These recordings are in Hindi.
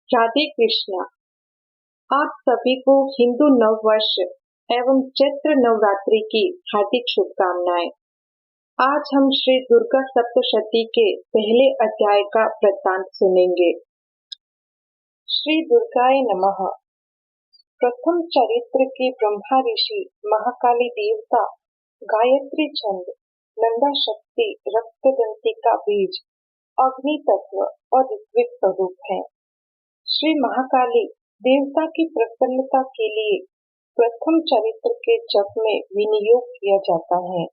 राधे कृष्णा। आप सभी को हिंदू नववर्ष एवं चैत्र नवरात्रि की हार्दिक शुभकामनाएं। आज हम श्री दुर्गा सप्तशती के पहले अध्याय का वृत्तांत सुनेंगे। श्री दुर्गाय नमः। प्रथम चरित्र के ब्रह्मा ऋषि, महाकाली देवता, गायत्री छंद, नंदा शक्ति, रक्तदंती का बीज, अग्नि तत्व और ऋत्विक स्वरूप है। श्री महाकाली देवता की प्रसन्नता के लिए प्रथम चरित्र के जप में विनियोग किया जाता है।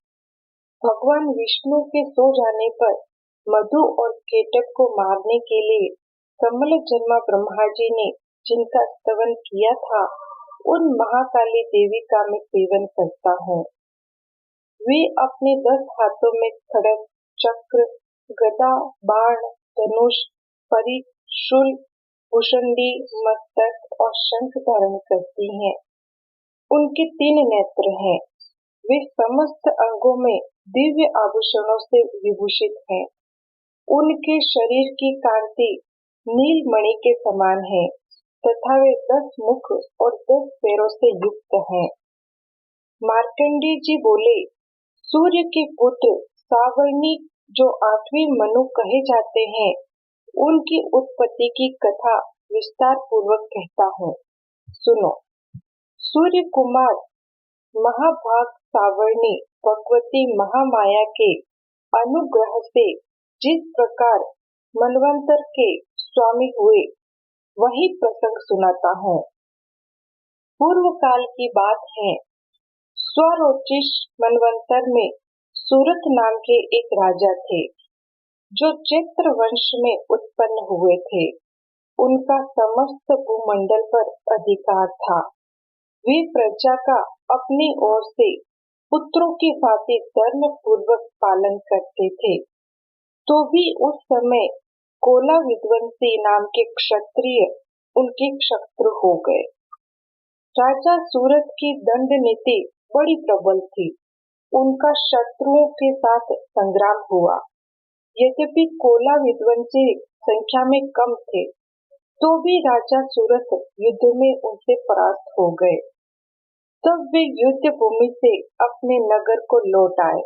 भगवान विष्णु के सो जाने पर मधु और केटक को मारने के लिए कमल जन्मा ब्रह्मा जी ने जिनका स्तवन किया था, उन महाकाली देविका में सेवन करता हूँ। वे अपने 10 हाथों में खड्ग, चक्र, गदा, बाण, धनुष, परी, शूल, भुषुंडी, मस्तक और शंख धारण करती हैं। उनके 3 नेत्र हैं। वे समस्त अंगों में दिव्य आभूषणों से विभूषित हैं। उनके शरीर की कांति नील मणि के समान है तथा वे 10 मुख और 10 पैरों से युक्त हैं। मार्कंडेय जी बोले, सूर्य के पुत्र सावर्णी जो 8वें मनु कहे जाते हैं, उनकी उत्पत्ति की कथा विस्तार पूर्वक कहता हूँ, सुनो। सूर्य कुमार महाभाग सावर्णी भगवती महामाया के अनुग्रह से जिस प्रकार मनवंतर के स्वामी हुए, वही प्रसंग सुनाता हूँ। पूर्व काल की बात है। स्वरोचिष मनवंतर में सूरत नाम के एक राजा थे, जो चैत्र वंश में उत्पन्न हुए थे। उनका समस्त भूमंडल पर अधिकार था। वे प्रजा का अपनी ओर से पुत्रों की भांति धर्म पूर्वक पालन करते थे। तो भी उस समय कोला विद्वंसी नाम के क्षत्रिय उनके शत्रु हो गए। राजा सूरत की दंड नीति बड़ी प्रबल थी। उनका शत्रुओं के साथ संग्राम हुआ। यद्यपि कोला विद्वंसी संख्या में कम थे, तो भी राजा सूरत युद्ध में उनसे परास्त हो गए। तब वे युद्ध भूमि से अपने नगर को लौट आए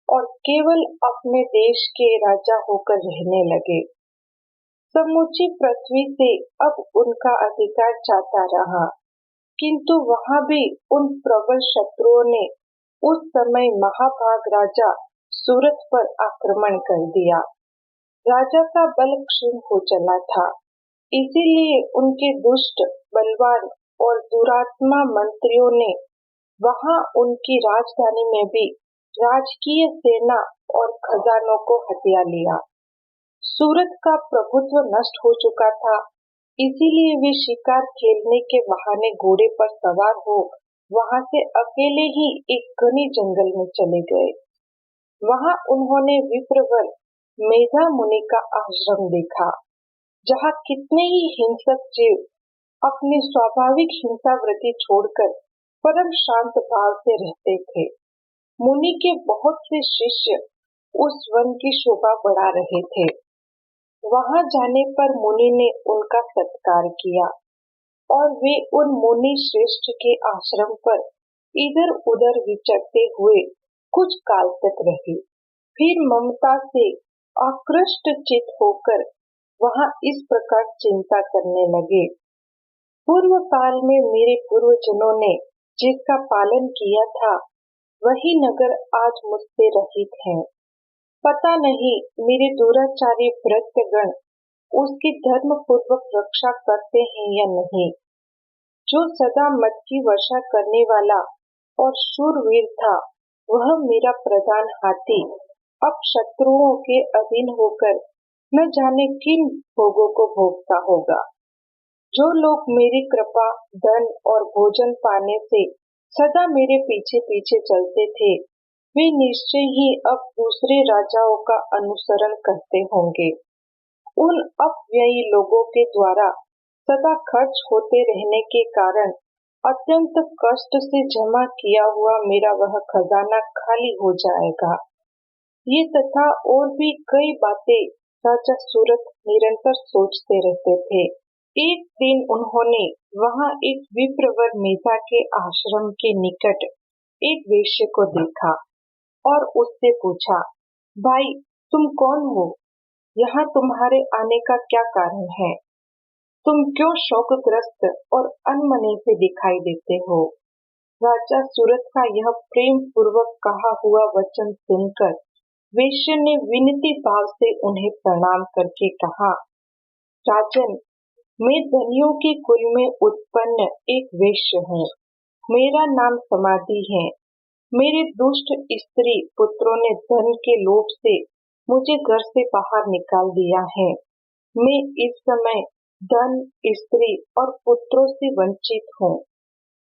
और केवल अपने देश के राजा होकर रहने लगे। समूची पृथ्वी से अब उनका अधिकार चाहता रहा, किंतु वहां भी उन प्रबल शत्रुओं ने उस समय महाभाग राजा सूरत पर आक्रमण कर दिया। राजा का बल क्षीण हो चला था, इसीलिए उनके दुष्ट, बलवान और दुरात्मा मंत्रियों ने वहां उनकी राजधानी में भी राजकीय सेना और खजानों को हथिया लिया। सूरत का प्रभुत्व नष्ट हो चुका था, इसीलिए वे शिकार खेलने के बहाने घोड़े पर सवार हो वहां से अकेले ही एक घने जंगल में चले गए। वहां उन्होंने विप्रवर मेधा मुनि का आश्रम देखा, जहां कितने ही हिंसक जीव अपनी स्वाभाविक हिंसावृत्ति छोड़कर परम शांत भाव से रहते थे। मुनि के बहुत से शिष्य उस वन की शोभा बढ़ा रहे थे। वहां जाने पर मुनि ने उनका सत्कार किया और वे उन मुनि श्रेष्ठ के आश्रम पर इधर उधर विचरते हुए कुछ काल तक रहे। फिर ममता से आकृष्ट चित होकर वहां इस प्रकार चिंता करने लगे, पूर्व काल में मेरे पूर्वजनों ने जिसका पालन किया था, वही नगर आज मुझसे रहित है। पता नहीं मेरे दुराचारी भृत्यगण उसकी धर्म पूर्वक रक्षा करते हैं या नहीं। जो सदा मत की वर्षा करने वाला और शूरवीर था, वह मेरा प्रधान हाथी अब शत्रुओं के अधीन होकर न जाने किन भोगों को भोगता होगा। जो लोग मेरी कृपा, धन और भोजन पाने से सदा मेरे पीछे पीछे चलते थे, वे निश्चय ही अब दूसरे राजाओं का अनुसरण करते होंगे। उन अपव्ययी लोगों के द्वारा सदा खर्च होते रहने के कारण अत्यंत कष्ट से जमा किया हुआ मेरा वह खजाना खाली हो जाएगा। ये तथा और भी कई बातें राजा सूरत निरंतर सोचते रहते थे। एक दिन उन्होंने वहां एक विप्रवर मेधा के आश्रम के निकट एक वेश्या को देखा और उससे पूछा, भाई तुम कौन हो? यहाँ तुम्हारे आने का क्या कारण है? तुम क्यों शोकग्रस्त और अनमने से दिखाई देते हो? राजा सूरत का यह प्रेम पूर्वक कहा हुआ वचन सुनकर वेश्या ने विनती भाव से उन्हें प्रणाम करके कहा, राजन, मैं धनियों के कुल में उत्पन्न एक वेश्या हूँ। मेरा नाम समाधि है। मेरे दुष्ट स्त्री पुत्रों ने धन के लोभ से मुझे घर से बाहर निकाल दिया है। मैं इस समय धन, स्त्री और पुत्रों से वंचित हूँ।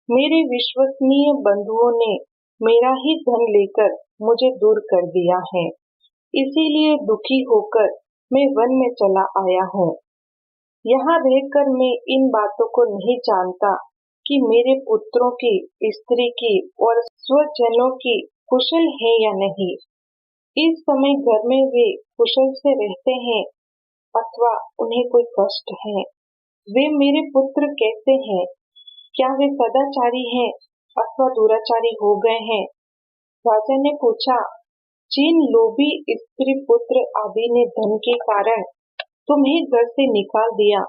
मेरे विश्वसनीय बंधुओं ने मेरा ही धन लेकर मुझे दूर कर दिया है। इसीलिए दुखी होकर मैं वन में चला आया हूँ। यहाँ रहकर मैं इन बातों को नहीं जानता कि मेरे पुत्रों की, स्त्री की और स्वजनों की कुशल है या नहीं। इस समय घर में वे कुशल से रहते हैं अथवा उन्हें कोई कष्ट है। वे मेरे पुत्र कैसे हैं? क्या वे सदाचारी हैं अथवा दुराचारी हो गए हैं? राजा ने पूछा, जिन लोभी स्त्री पुत्र आदि ने धन के कारण तुम्हें घर से निकाल दिया,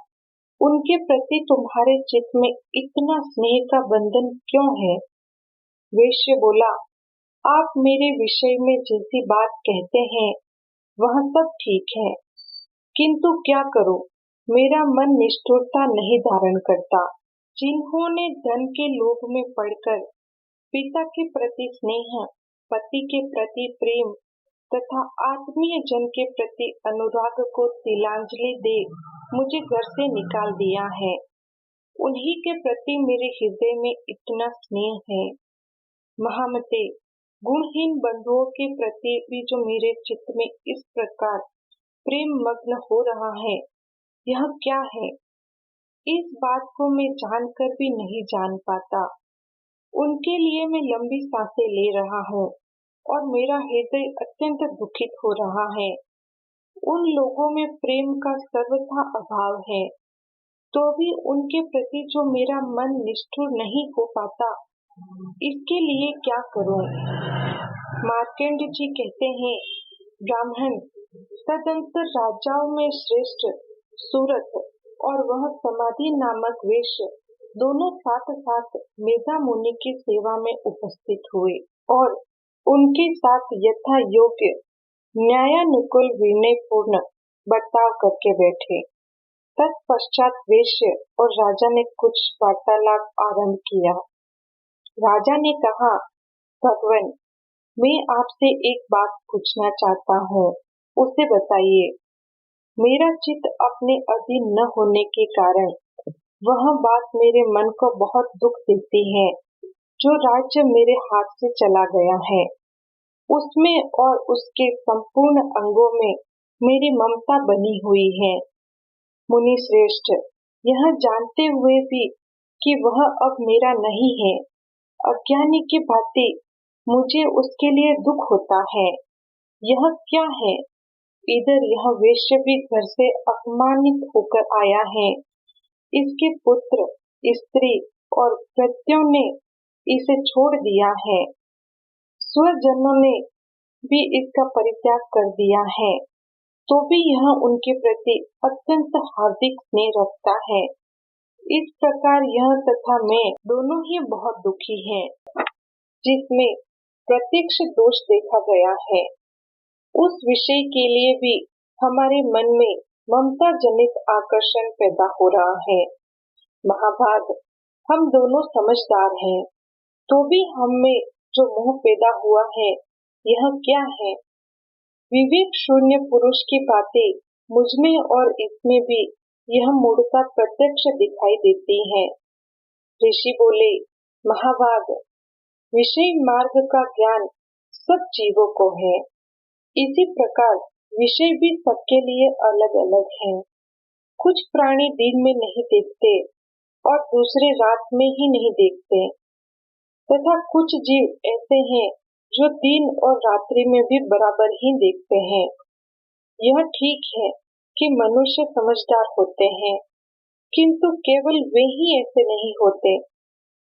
उनके प्रति तुम्हारे चित्त में इतना स्नेह का बंधन क्यों है? वेश्य बोला, आप मेरे विषय में जैसी बात कहते हैं वह सब ठीक है, किंतु क्या करूं, मेरा मन निष्ठुरता नहीं धारण करता। जिन्होंने धन के लोभ में पड़कर पिता के प्रति स्नेह, पति के प्रति प्रेम तथा आत्मीय जन के प्रति अनुराग को तिलांजलि दे मुझे घर से निकाल दिया है, उन्हीं के प्रति मेरे हृदय में इतना स्नेह है। महामते, गुणहीन बंधुओं के प्रति भी जो मेरे चित्त में इस प्रकार प्रेम मग्न हो रहा है, यह क्या है? इस बात को मैं जानकर भी नहीं जान पाता। उनके लिए मैं लंबी सांसें ले रहा हूँ और मेरा हृदय अत्यंत दुखित हो रहा है। उन लोगों में प्रेम का सर्वथा अभाव है, तो भी उनके प्रति जो मेरा मन निष्ठुर नहीं हो पाता, इसके लिए क्या करूं? मार्कंड जी कहते हैं, ब्राह्मण, तदंतर राजाओं में श्रेष्ठ सूरत और वह समाधि नामक वेश्य दोनों साथ साथ मेधा मुनि की सेवा में उपस्थित हुए और उनके साथ यथा योग्य न्यायानुकूल विनय पूर्ण बर्ताव करके बैठे। तत्पश्चात वेश्य और राजा ने कुछ वार्तालाप आरंभ किया। राजा ने कहा, भगवान, मैं आपसे एक बात पूछना चाहता हूँ, उसे बताइए। मेरा चित्त अपने अधीन न होने के कारण वह बात मेरे मन को बहुत दुख देती है जो राज्य मेरे हाथ से चला गया है। उसमें और उसके संपूर्ण अंगों में मेरी ममता बनी हुई है। मुनि श्रेष्ठ, यह जानते हुए भी कि वह अब मेरा नहीं है, अज्ञानी की भांति मुझे उसके लिए दुख होता है। यह क्या है? इधर यह वेश्य भी घर से अपमानित होकर आया है। इसके पुत्र, स्त्री और भृत्यों ने इसे छोड़ दिया है। स्वजनों ने भी इसका परित्याग कर दिया है, तो भी यह उनके प्रति अत्यंत हार्दिक स्नेह रखता है। इस प्रकार यह तथा मैं दोनों ही बहुत दुखी हैं, जिसमें प्रत्यक्ष दोष देखा गया है। उस विषय के लिए भी हमारे मन में ममता जनित आकर्षण पैदा हो रहा है। महाभाग, हम दोनों समझदार हैं, तो भी हम में जो मोह पैदा हुआ है, यह क्या है? विवेक शून्य पुरुष की बातें मुझमें और इसमें भी यह मूढ़ता प्रत्यक्ष दिखाई देती है। ऋषि बोले, महाभाग, विषय मार्ग का ज्ञान सब जीवों को है। इसी प्रकार विषय भी सबके लिए अलग अलग हैं। कुछ प्राणी दिन में नहीं देखते और दूसरे रात में ही नहीं देखते, तथा कुछ जीव ऐसे हैं जो दिन और रात्रि में भी बराबर ही देखते हैं। यह ठीक है कि मनुष्य समझदार होते हैं, किंतु केवल वे ही ऐसे नहीं होते।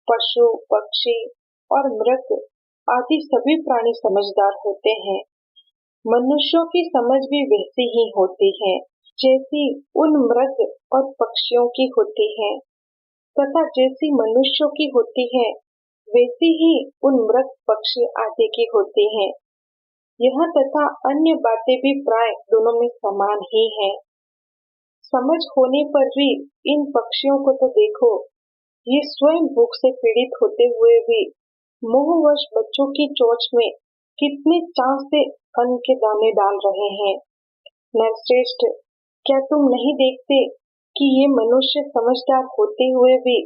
पशु, पक्षी और मृग आदि सभी प्राणी समझदार होते हैं। मनुष्यों की समझ भी वैसी ही होती है जैसी उन मृग और पक्षियों की होती है, तथा जैसी मनुष्यों की होती है वैसी ही उन मृग, पक्षी आदि की होती है। यह तथा अन्य बातें भी प्राय दोनों में समान ही है। समझ होने पर भी इन पक्षियों को तो देखो, ये स्वयं भूख से पीड़ित होते हुए भी मोहवश बच्चों की चोंच में कितने चाव से अन्न के दाने डाल रहे हैं। नरश्रेष्ठ, क्या तुम नहीं देखते कि ये मनुष्य समझदार होते हुए भी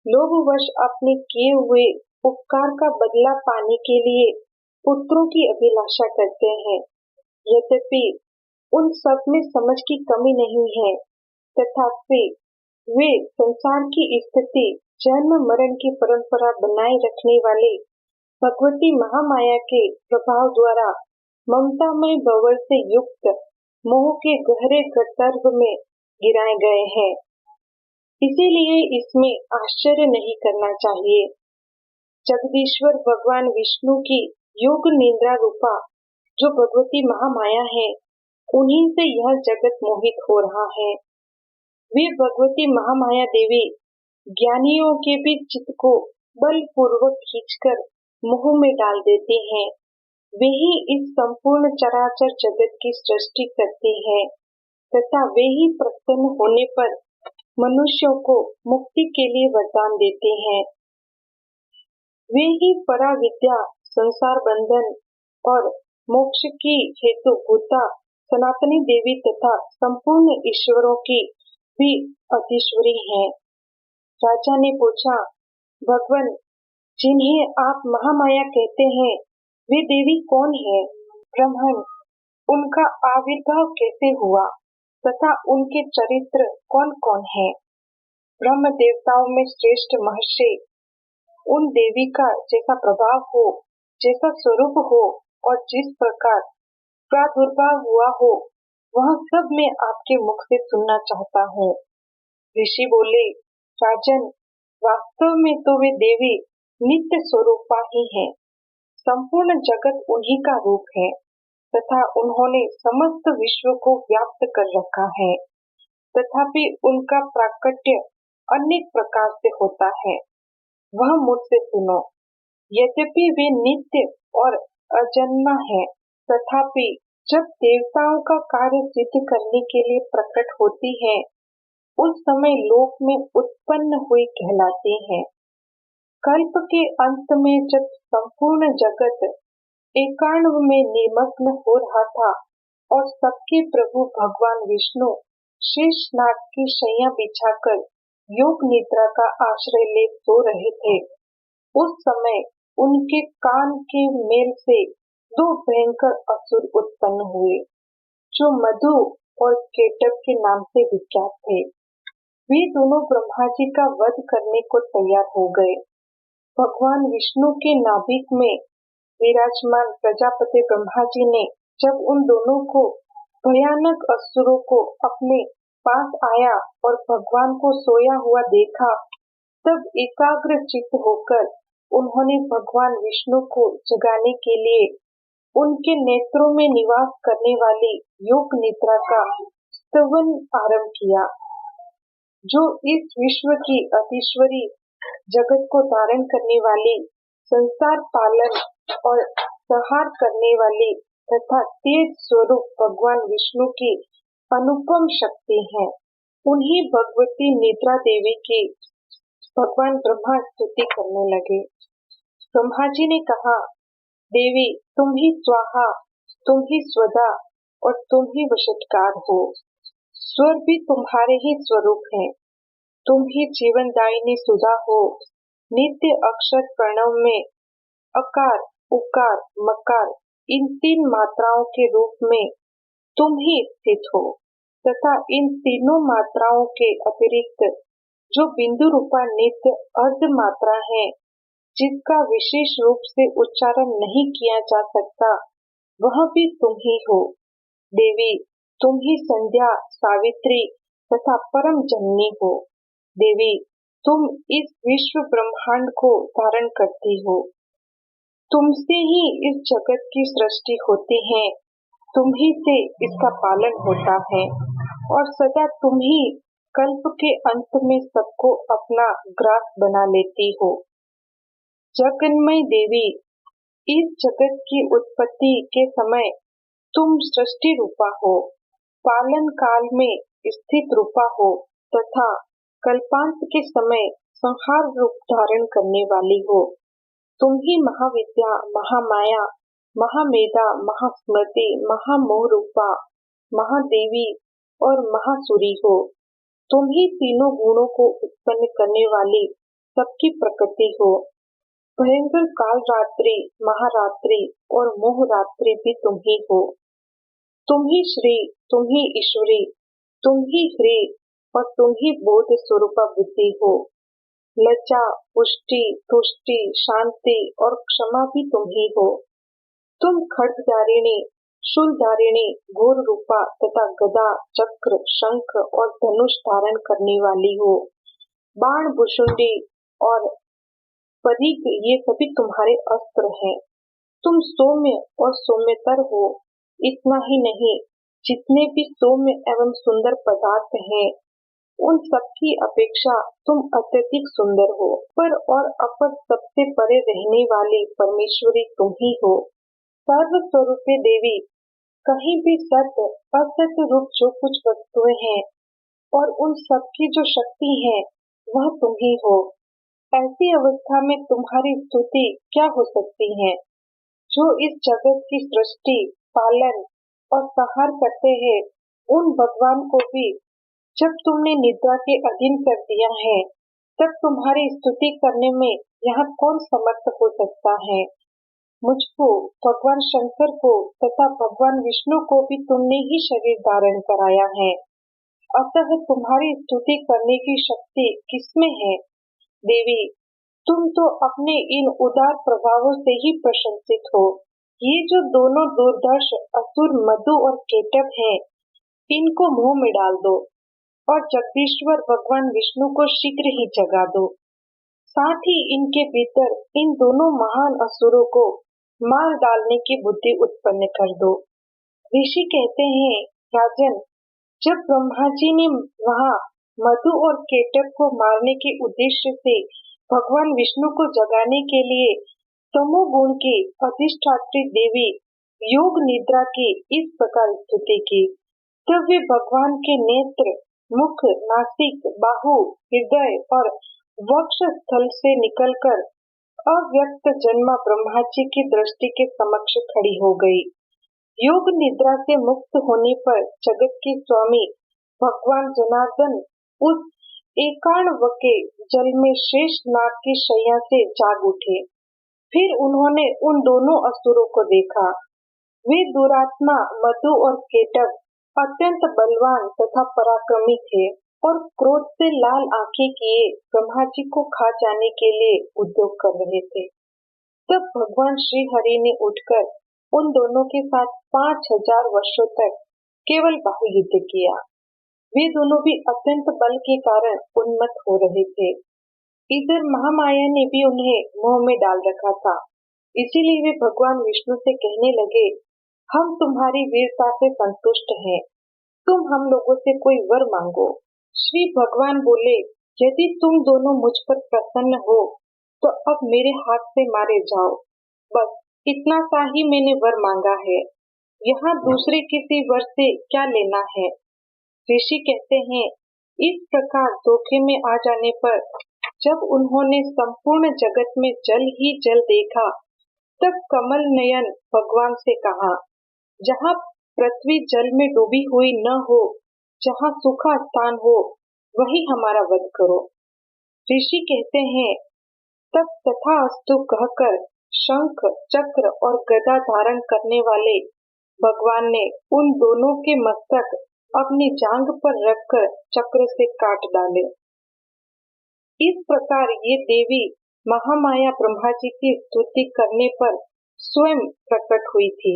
लोभवश अपने किए हुए उपकार का बदला पाने के लिए पुत्रों की अभिलाषा करते हैं। यद्यपि उन सब में समझ की कमी नहीं है, तथापि वे संसार की स्थिति, जन्म मरण की परंपरा बनाए रखने वाले भगवती महामाया के प्रभाव द्वारा ममतामय भंवर से युक्त मोह के गहरे गर्भ में गिराए गए हैं। इसीलिए इसमें आश्चर्य नहीं करना चाहिए। जगदीश्वर भगवान विष्णु की योग निद्रा रूपा जो भगवती महामाया है, उन्हीं से यह जगत मोहित हो रहा है। वे भगवती महामाया देवी ज्ञानियों के भी चित्त को बलपूर्वक खींचकर मोह में डाल देती हैं। वे ही इस संपूर्ण चराचर जगत की सृष्टि करती है, तथा वे ही प्रसन्न होने पर मनुष्यों को मुक्ति के लिए वरदान देते हैं। वे ही परा विद्या, संसार बंधन और मोक्ष की हेतु भूता सनातनी देवी तथा संपूर्ण ईश्वरों की भी अधीश्वरी हैं। राजा ने पूछा, भगवान, जिन्हें आप महामाया कहते हैं, वे देवी कौन है? ब्राह्मण, उनका आविर्भाव कैसे हुआ तथा उनके चरित्र कौन कौन है? ब्रह्म देवताओं में श्रेष्ठ महर्षि, उन देवी का जैसा प्रभाव हो, जैसा स्वरूप हो और जिस प्रकार प्रादुर्भाव हुआ हो, वह सब मैं आपके मुख से सुनना चाहता हूँ। ऋषि बोले, राजन, वास्तव में तो वे देवी नित्य स्वरूपा ही है। संपूर्ण जगत उन्हीं का रूप है तथा उन्होंने समस्त विश्व को व्याप्त कर रखा है। तथापि उनका प्राकट्य अनेक प्रकार से होता है, वह मुझसे सुनो। यद्यपि वे नित्य और अजन्मा है, तथापि जब देवताओं का कार्य सिद्ध करने के लिए प्रकट होती है, उस समय लोक में उत्पन्न हुई कहलाती है। कल्प के अंत में जब संपूर्ण जगत एकांव में निमग्न हो रहा था और सबके प्रभु भगवान विष्णु शेषनाग की शैया बिछाकर योग निद्रा का आश्रय ले सो रहे थे, उस समय उनके कान के मेल से दो भयंकर असुर उत्पन्न हुए, जो मधु और केटक के नाम से विख्यात थे। वे दोनों ब्रह्मा जी का वध करने को तैयार हो गए। भगवान विष्णु के नाभिक में विराजमान प्रजापति ब्रह्मा जी ने जब उन दोनों को भयानक असुरों को अपने पास आया और भगवान को सोया हुआ देखा, तब एकाग्र चित्त होकर उन्होंने भगवान विष्णु को जगाने के लिए उनके नेत्रों में निवास करने वाली योग निद्रा का स्तवन आरंभ किया, जो इस विश्व की अधीश्वरी, जगत को धारण करने वाली, संसार पालन और संहार करने वाली तथा तेज स्वरूप भगवान विष्णु की अनुपम शक्ति है। उन्हीं भगवती निद्रा देवी की भगवान ब्रह्मा स्तुति करने लगे। ब्रह्मा जी ने कहा, देवी, तुम ही स्वाहा, तुम ही स्वधा और तुम ही वशटकार हो। स्वर भी तुम्हारे ही स्वरूप है। तुम ही जीवनदायिनी सुधा हो। नित्य अक्षर प्रणव में अकार, उकार, मकार, इन तीन मात्राओं के रूप में तुम ही स्थित हो तथा इन तीनों मात्राओं के अतिरिक्त जो बिंदु रूपा नित्य अर्ध मात्रा है, जिसका विशेष रूप से उच्चारण नहीं किया जा सकता, वह भी तुम ही हो। देवी, तुम ही संध्या, सावित्री तथा परम जननी हो। देवी, तुम इस विश्व ब्रह्मांड को धारण करती हो। तुमसे ही इस जगत की सृष्टि होती है, तुम ही से इसका पालन होता है और सदा तुम ही कल्प के अंत में सबको अपना ग्रास बना लेती हो। जगन्मय देवी, इस जगत की उत्पत्ति के समय तुम सृष्टि रूपा हो, पालन काल में स्थित रूपा हो तथा कल्पांत के समय संहार रूप धारण करने वाली हो। तुम ही महाविद्या, महामाया, महामेधा, महास्मृति, महामोह रूपा, महादेवी और महासुरी हो। तुम ही तीनों गुणों को उत्पन्न करने वाली सबकी प्रकृति हो। भयंकर काल रात्रि, महारात्रि और मोह रात्रि भी तुम ही हो। तुम ही श्री, तुम ही ईश्वरी, तुम ही ह्री और तुम ही बोध स्वरूपा बुद्धि हो। लज्जा, पुष्टि, तुष्टि, शांति और क्षमा भी तुम ही हो। तुम खड्गधारिणी, शूलधारिणी, घोर रूपा तथा गदा, चक्र, शंख और धनुष धारण करने वाली हो। बाण, भुशुंडी और परीग ये सभी तुम्हारे अस्त्र हैं। तुम सौम्य और सौम्यतर हो। इतना ही नहीं, जितने भी सौम्य एवं सुंदर पदार्थ हैं, उन सबकी अपेक्षा तुम अत्यधिक सुंदर हो। पर और अपर सबसे परे रहने वाली परमेश्वरी तुम ही हो। सर्व स्वरूपे देवी, कहीं भी सत्य असत्य रूप जो कुछ वस्तुएं हैं और उन सबकी जो शक्ति है वह तुम ही हो। ऐसी अवस्था में तुम्हारी स्तुति क्या हो सकती है? जो इस जगत की सृष्टि, पालन और संहार करते हैं, उन भगवान को भी जब तुमने निद्रा के अधीन कर दिया है, तब तुम्हारी स्तुति करने में यहाँ कौन समर्थ हो सकता है? मुझको, भगवान शंकर को तथा भगवान विष्णु को भी तुमने ही शरीर धारण कराया है, अतः तुम्हारी स्तुति करने की शक्ति किसमें है? देवी, तुम तो अपने इन उदार प्रभावों से ही प्रशंसित हो। ये जो दोनों दुर्धर्ष असुर मधु और केटव हैं, इनको मुंह में डाल दो और जगदीश्वर भगवान विष्णु को शीघ्र ही जगा दो। साथ ही इनके भीतर इन दोनों महान असुरों को मार डालने की बुद्धि उत्पन्न कर दो। ऋषि कहते हैं, राजन, जब ब्रह्मा जी ने वहाँ मधु और केटव को मारने के उद्देश्य से भगवान विष्णु को जगाने के लिए तमोगुण की अधिष्ठात्री देवी योग निद्रा की इस प्रकार स्तुति की, तब वे भगवान के नेत्र, मुख, नासिक, बाहु, हृदय और वक्ष स्थल से निकलकर अव्यक्त जन्मा ब्रह्मा जी की दृष्टि के समक्ष खड़ी हो गई। योग निद्रा से मुक्त होने पर जगत के स्वामी भगवान जनार्दन उस एकांवके जल में शेष नाग की शैया से जाग उठे। फिर उन्होंने उन दोनों असुरों को देखा। वे दुरात्मा मधु और केटव अत्यंत बलवान तथा पराक्रमी थे और क्रोध से लाल आंखें किए ब्रह्मा जी को खा जाने के लिए उद्योग कर रहे थे। तब भगवान श्री हरि ने उठकर उन दोनों के साथ 5000 वर्षों तक केवल बाहुयुद्ध किया। वे दोनों भी अत्यंत बल के कारण उन्मत्त हो रहे थे। इधर महामाया ने भी उन्हें मोह में डाल रखा था। इसीलिए वे भगवान विष्णु से कहने लगे, हम तुम्हारी वीरता से संतुष्ट हैं, तुम हम लोगों से कोई वर मांगो। श्री भगवान बोले, यदि तुम दोनों मुझ पर प्रसन्न हो तो अब मेरे हाथ से मारे जाओ। बस इतना सा ही मैंने वर मांगा है, यहाँ दूसरे किसी वर से क्या लेना है। ऋषि कहते हैं, इस प्रकार धोखे में आ जाने पर जब उन्होंने संपूर्ण जगत में जल ही जल देखा, तब कमल नयन भगवान से कहा, जहाँ पृथ्वी जल में डूबी हुई न हो, जहाँ सूखा स्थान हो, वही हमारा वध करो। ऋषि कहते हैं, तब तथास्तु कहकर शंख, चक्र और गदा धारण करने वाले भगवान ने उन दोनों के मस्तक अपनी जांघ पर रखकर चक्र से काट डाले। इस प्रकार ये देवी महामाया ब्रह्मा जी की स्तुति करने पर स्वयं प्रकट हुई थी।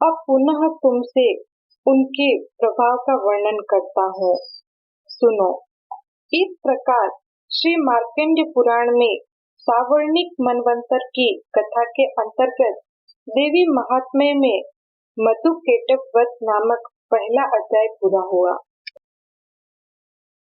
अब पुनः तुमसे उनके प्रभाव का वर्णन करता हूँ, सुनो। इस प्रकार श्री मार्कंडेय पुराण में सावर्णिक मनवंतर की कथा के अंतर्गत देवी महात्म्य में मधुकेटव वध नामक पहला अध्याय पूरा हुआ।